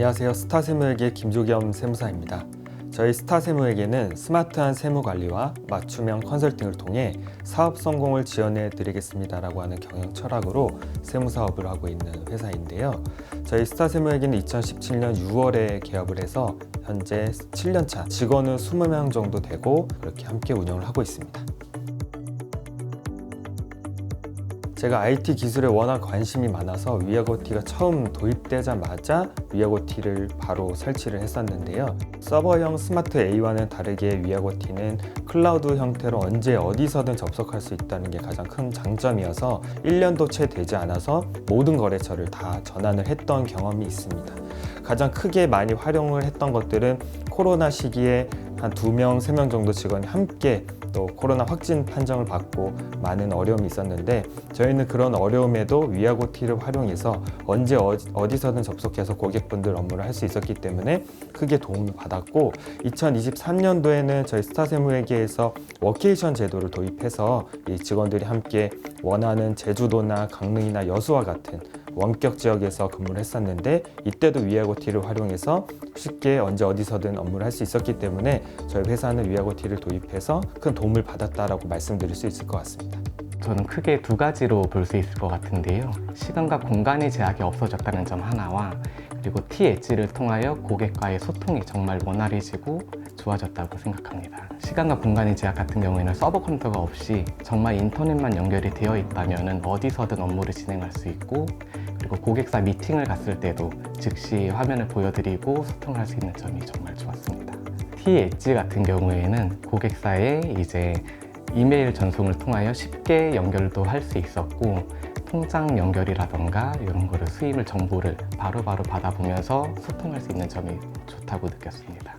안녕하세요. 스타세무에게 김조겸 세무사입니다. 저희 스타세무에게는 스마트한 세무 관리와 맞춤형 컨설팅을 통해 사업 성공을 지원해 드리겠습니다라고 하는 경영 철학으로 세무 사업을 하고 있는 회사인데요. 저희 스타세무에게는 2017년 6월에 개업을 해서 현재 7년차, 직원은 20명 정도 되고 그렇게 함께 운영을 하고 있습니다. 제가 IT 기술에 워낙 관심이 많아서 위아고티가 처음 도입되자마자 위아고티를 바로 설치를 했었는데요. 서버형 스마트 A와는 다르게 위아고티는 클라우드 형태로 언제 어디서든 접속할 수 있다는 게 가장 큰 장점이어서 1년도 채 되지 않아서 모든 거래처를 다 전환을 했던 경험이 있습니다. 가장 크게 많이 활용을 했던 것들은 코로나 시기에 한 2명, 3명 정도 직원이 함께 또 코로나 확진 판정을 받고 많은 어려움이 있었는데 저희는 그런 어려움에도 위아고티를 활용해서 언제 어디서든 접속해서 고객분들 업무를 할 수 있었기 때문에 크게 도움을 받았고 2023년도에는 저희 스타세무회계에서 워케이션 제도를 도입해서 이 직원들이 함께 원하는 제주도나 강릉이나 여수와 같은 원격 지역에서 근무를 했었는데 이때도 위아고티를 활용해서 쉽게 언제 어디서든 업무를 할 수 있었기 때문에 저희 회사는 위아고티를 도입해서 큰 도움을 받았다라고 말씀드릴 수 있을 것 같습니다. 저는 크게 두 가지로 볼 수 있을 것 같은데요. 시간과 공간의 제약이 없어졌다는 점 하나와 그리고 T-엣지를 통하여 고객과의 소통이 정말 원활해지고 좋아졌다고 생각합니다. 시간과 공간의 제약 같은 경우에는 서버 컴퓨터가 없이 정말 인터넷만 연결이 되어 있다면 어디서든 업무를 진행할 수 있고 그리고 고객사 미팅을 갔을 때도 즉시 화면을 보여드리고 소통할 수 있는 점이 정말 좋았습니다. T-엣지 같은 경우에는 고객사에 이제 이메일 전송을 통하여 쉽게 연결도 할 수 있었고 통장 연결이라던가 이런 거를 수임을 정보를 바로바로 받아보면서 소통할 수 있는 점이 좋다고 느꼈습니다.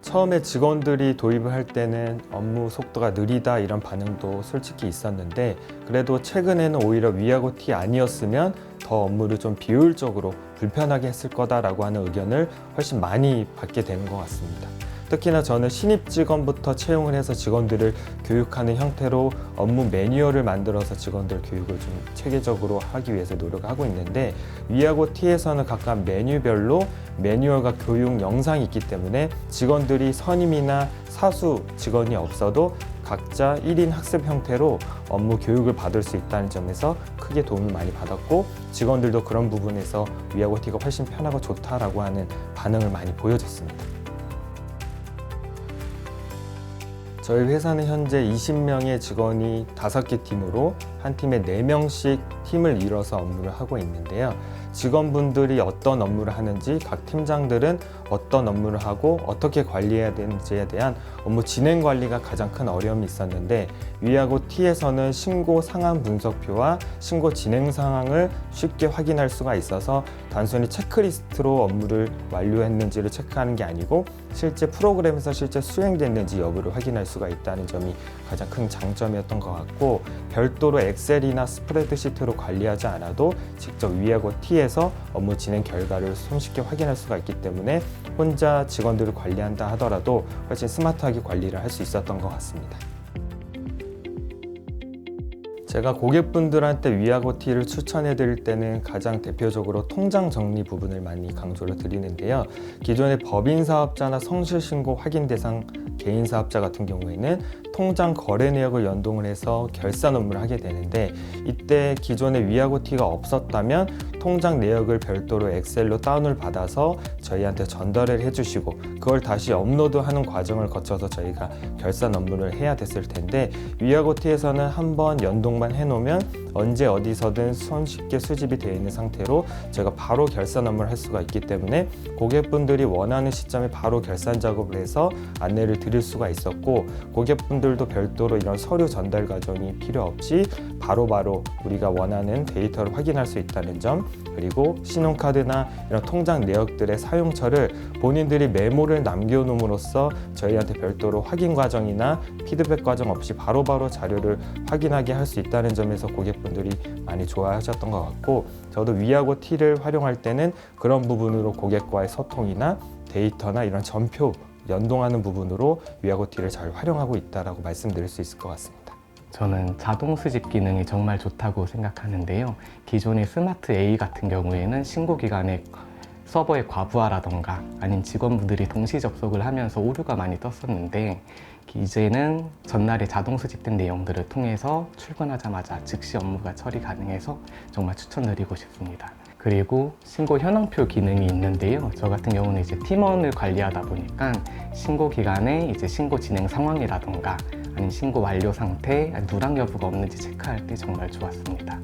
처음에 직원들이 도입을 할 때는 업무 속도가 느리다 이런 반응도 솔직히 있었는데 그래도 최근에는 오히려 위아고티 아니었으면 더 업무를 좀 비효율적으로 불편하게 했을 거다라고 하는 의견을 훨씬 많이 받게 되는 것 같습니다. 특히나 저는 신입 직원부터 채용을 해서 직원들을 교육하는 형태로 업무 매뉴얼을 만들어서 직원들 교육을 좀 체계적으로 하기 위해서 노력하고 있는데 위아고티에서는 각각 메뉴별로 매뉴얼과 교육 영상이 있기 때문에 직원들이 선임이나 사수 직원이 없어도 각자 1인 학습 형태로 업무 교육을 받을 수 있다는 점에서 크게 도움을 많이 받았고 직원들도 그런 부분에서 위아고티가 훨씬 편하고 좋다라고 하는 반응을 많이 보여줬습니다. 저희 회사는 현재 20명의 직원이 5개 팀으로 한 팀에 4명씩 팀을 이뤄서 업무를 하고 있는데요. 직원분들이 어떤 업무를 하는지 각 팀장들은 어떤 업무를 하고 어떻게 관리해야 되는지에 대한 업무 진행 관리가 가장 큰 어려움이 있었는데 위아고티에서는 신고 상황 분석표와 신고 진행 상황을 쉽게 확인할 수가 있어서 단순히 체크리스트로 업무를 완료했는지를 체크하는 게 아니고 실제 프로그램에서 실제 수행됐는지 여부를 확인할 수가 있다는 점이 가장 큰 장점이었던 것 같고 별도로 엑셀이나 스프레드시트로 관리하지 않아도 직접 위아고티에서 업무 진행 결과를 손쉽게 확인할 수가 있기 때문에 혼자 직원들을 관리한다 하더라도 훨씬 스마트하게 관리를 할 수 있었던 것 같습니다. 제가 고객분들한테 위아고티를 추천해 드릴 때는 가장 대표적으로 통장 정리 부분을 많이 강조를 드리는데요. 기존의 법인 사업자나 성실신고 확인 대상 개인 사업자 같은 경우에는 통장 거래 내역을 연동을 해서 결산 업무를 하게 되는데 이때 기존에 위아고티가 없었다면 통장 내역을 별도로 엑셀로 다운을 받아서 저희한테 전달을 해주시고 그걸 다시 업로드하는 과정을 거쳐서 저희가 결산 업무를 해야 됐을 텐데 위아고티에서는 한번 연동만 해놓으면 언제 어디서든 손쉽게 수집이 되어 있는 상태로 저희가 바로 결산 업무를 할 수가 있기 때문에 고객분들이 원하는 시점에 바로 결산 작업을 해서 안내를 드릴 수가 있었고 고객분들도 별도로 이런 서류 전달 과정이 필요 없이 바로바로 우리가 원하는 데이터를 확인할 수 있다는 점 그리고 신용카드나 이런 통장 내역들의 사용처를 본인들이 메모를 남겨놓음으로써 저희한테 별도로 확인 과정이나 피드백 과정 없이 바로바로 자료를 확인하게 할 수 있다는 점에서 고객분들이 많이 좋아하셨던 것 같고 저도 위아고티를 활용할 때는 그런 부분으로 고객과의 소통이나 데이터나 이런 전표 연동하는 부분으로 위아고티를 잘 활용하고 있다고 말씀드릴 수 있을 것 같습니다. 저는 자동 수집 기능이 정말 좋다고 생각하는데요. 기존의 스마트 A 같은 경우에는 신고 기간에 서버의 과부하라던가 아니면 직원분들이 동시 접속을 하면서 오류가 많이 떴었는데, 이제는 전날에 자동 수집된 내용들을 통해서 출근하자마자 즉시 업무가 처리 가능해서 정말 추천드리고 싶습니다. 그리고 신고 현황표 기능이 있는데요. 저 같은 경우는 이제 팀원을 관리하다 보니까 신고 기간에 이제 신고 진행 상황이라던가 아니면 신고 완료 상태, 누락 여부가 없는지 체크할 때 정말 좋았습니다.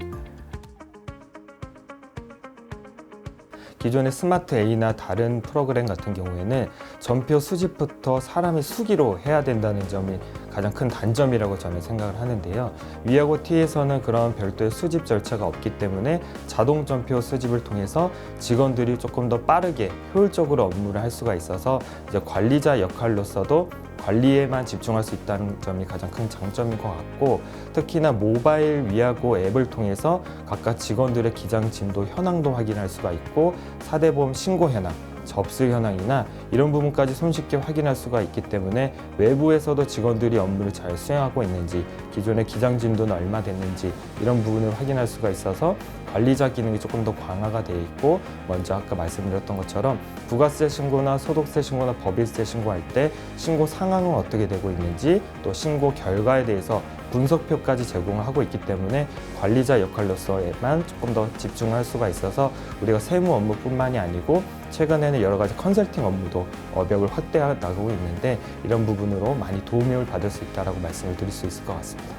기존의 스마트 A나 다른 프로그램 같은 경우에는 전표 수집부터 사람이 수기로 해야 된다는 점이 가장 큰 단점이라고 저는 생각을 하는데요. 위하고 T에서는 그런 별도의 수집 절차가 없기 때문에 자동 전표 수집을 통해서 직원들이 조금 더 빠르게 효율적으로 업무를 할 수가 있어서 이제 관리자 역할로서도 관리에만 집중할 수 있다는 점이 가장 큰 장점인 것 같고, 특히나 모바일 위하고 앱을 통해서 각각 직원들의 기장 진도 현황도 확인할 수가 있고, 4대 보험 신고 현황, 접수 현황이나 이런 부분까지 손쉽게 확인할 수가 있기 때문에 외부에서도 직원들이 업무를 잘 수행하고 있는지, 기존의 기장 진도는 얼마 됐는지 이런 부분을 확인할 수가 있어서 관리자 기능이 조금 더 강화가 되어 있고, 먼저 아까 말씀드렸던 것처럼 부가세 신고나 소득세 신고나 법인세 신고할 때 신고 상황은 어떻게 되고 있는지, 또 신고 결과에 대해서 분석표까지 제공을 하고 있기 때문에 관리자 역할로서에만 조금 더 집중할 수가 있어서 우리가 세무 업무뿐만이 아니고 최근에는 여러 가지 컨설팅 업무도 업역을 확대해 나가고 있는데, 이런 부분으로 많이 도움을 받을 수 있다고 말씀을 드릴 수 있을 것 같습니다.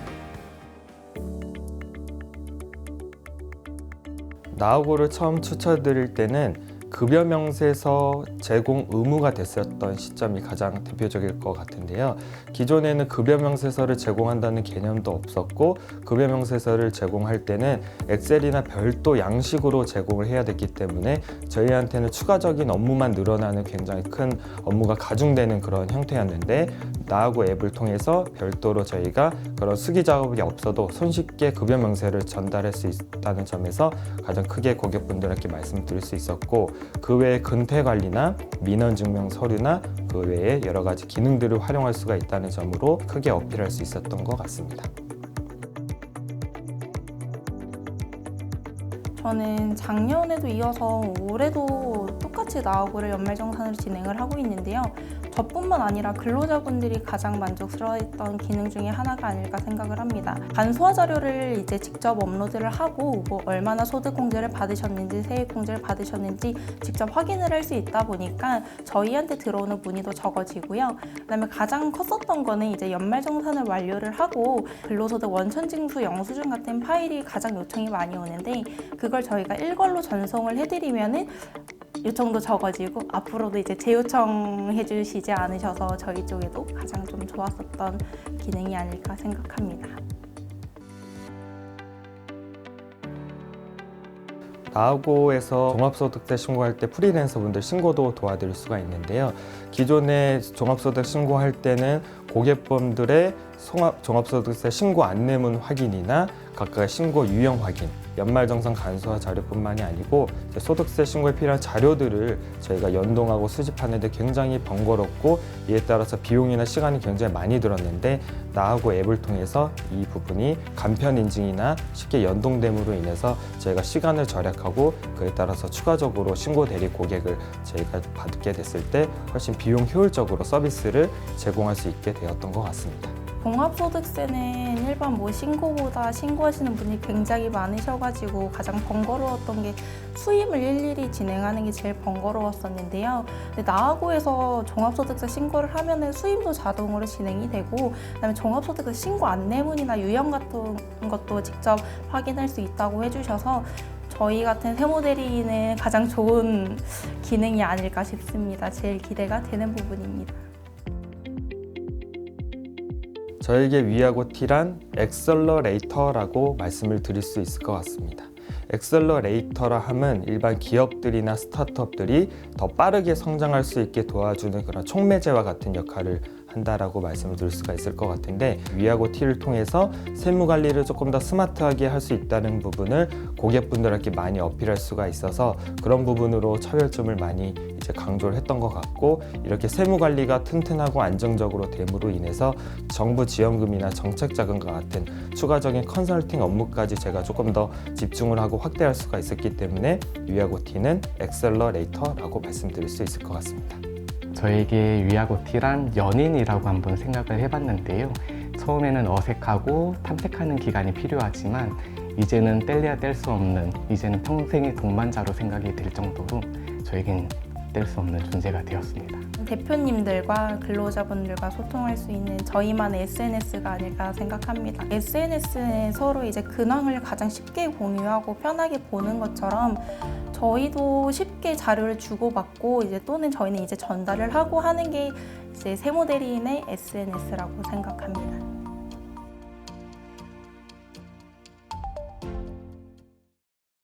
나우고를 처음 추천드릴 때는 급여 명세서 제공 의무가 됐었던 시점이 가장 대표적일 것 같은데요. 기존에는 급여 명세서를 제공한다는 개념도 없었고, 급여 명세서를 제공할 때는 엑셀이나 별도 양식으로 제공을 해야 됐기 때문에 저희한테는 추가적인 업무만 늘어나는 굉장히 큰 업무가 가중되는 그런 형태였는데, 나하고 앱을 통해서 별도로 저희가 그런 수기 작업이 없어도 손쉽게 급여 명세를 전달할 수 있다는 점에서 가장 크게 고객분들께 말씀드릴 수 있었고, 그 외에 근태 관리나 민원 증명 서류나 그 외에 여러 가지 기능들을 활용할 수가 있다는 점으로 크게 어필할 수 있었던 것 같습니다. 저는 작년에도 이어서 올해도 똑같이 나우고를 연말정산으로 진행을 하고 있는데요. 저뿐만 아니라 근로자분들이 가장 만족스러워했던 기능 중에 하나가 아닐까 생각을 합니다. 간소화 자료를 이제 직접 업로드를 하고 얼마나 소득공제를 받으셨는지, 세액공제를 받으셨는지 직접 확인을 할 수 있다 보니까 저희한테 들어오는 문의도 적어지고요. 그다음에 가장 컸었던 거는 이제 연말정산을 완료를 하고 근로소득 원천징수 영수증 같은 파일이 가장 요청이 많이 오는데, 그걸 저희가 일괄로 전송을 해드리면은 요청도 적어지고 앞으로도 이제 재요청해 주시지 않으셔서 저희 쪽에도 가장 좀 좋았었던 기능이 아닐까 생각합니다. 나우고에서 종합소득세 신고할 때 프리랜서 분들 신고도 도와드릴 수가 있는데요. 기존에 종합소득 신고할 때는 고객분들의 종합소득세 신고 안내문 확인이나 각각의 신고 유형 확인, 연말정산 간소화 자료뿐만이 아니고 소득세 신고에 필요한 자료들을 저희가 연동하고 수집하는데 굉장히 번거롭고, 이에 따라서 비용이나 시간이 굉장히 많이 들었는데, 나하고 앱을 통해서 이 부분이 간편 인증이나 쉽게 연동됨으로 인해서 저희가 시간을 절약하고, 그에 따라서 추가적으로 신고 대리 고객을 저희가 받게 됐을 때 훨씬 비용 효율적으로 서비스를 제공할 수 있게 되었던 것 같습니다. 종합소득세는 일반 신고보다 신고하시는 분이 굉장히 많으셔가지고 가장 번거로웠던 게 수임을 일일이 진행하는 게 제일 번거로웠었는데요. 근데 나하고에서 종합소득세 신고를 하면은 수임도 자동으로 진행이 되고, 그다음에 종합소득세 신고 안내문이나 유형 같은 것도 직접 확인할 수 있다고 해주셔서 저희 같은 세무대리인은 가장 좋은 기능이 아닐까 싶습니다. 제일 기대가 되는 부분입니다. 저에게 위하고 T란 엑셀러레이터라고 말씀을 드릴 수 있을 것 같습니다. 엑셀러레이터라 함은 일반 기업들이나 스타트업들이 더 빠르게 성장할 수 있게 도와주는 그런 촉매제와 같은 역할을 한다라고 말씀을 드릴 수가 있을 것 같은데, 위하고 T를 통해서 세무 관리를 조금 더 스마트하게 할 수 있다는 부분을 고객분들에게 많이 어필할 수가 있어서 그런 부분으로 차별점을 많이 이제 강조를 했던 것 같고, 이렇게 세무 관리가 튼튼하고 안정적으로 됨으로 인해서 정부 지원금이나 정책 자금과 같은 추가적인 컨설팅 업무까지 제가 조금 더 집중을 하고 확대할 수가 있었기 때문에 위하고 T는 엑셀러레이터라고 말씀드릴 수 있을 것 같습니다. 저에게 위하고 T란 연인이라고 한번 생각을 해봤는데요. 처음에는 어색하고 탐색하는 기간이 필요하지만 이제는 뗄래야 뗄 수 없는, 이제는 평생의 동반자로 생각이 될 정도로 저에겐 뗄 수 없는 존재가 되었습니다. 대표님들과 근로자분들과 소통할 수 있는 저희만의 SNS가 아닐까 생각합니다. SNS에 서로 이제 근황을 가장 쉽게 공유하고 편하게 보는 것처럼 저희도 쉽게 자료를 주고받고 이제 또는 저희는 이제 전달을 하고 하는 게 이제 세무대리인의 SNS라고 생각합니다.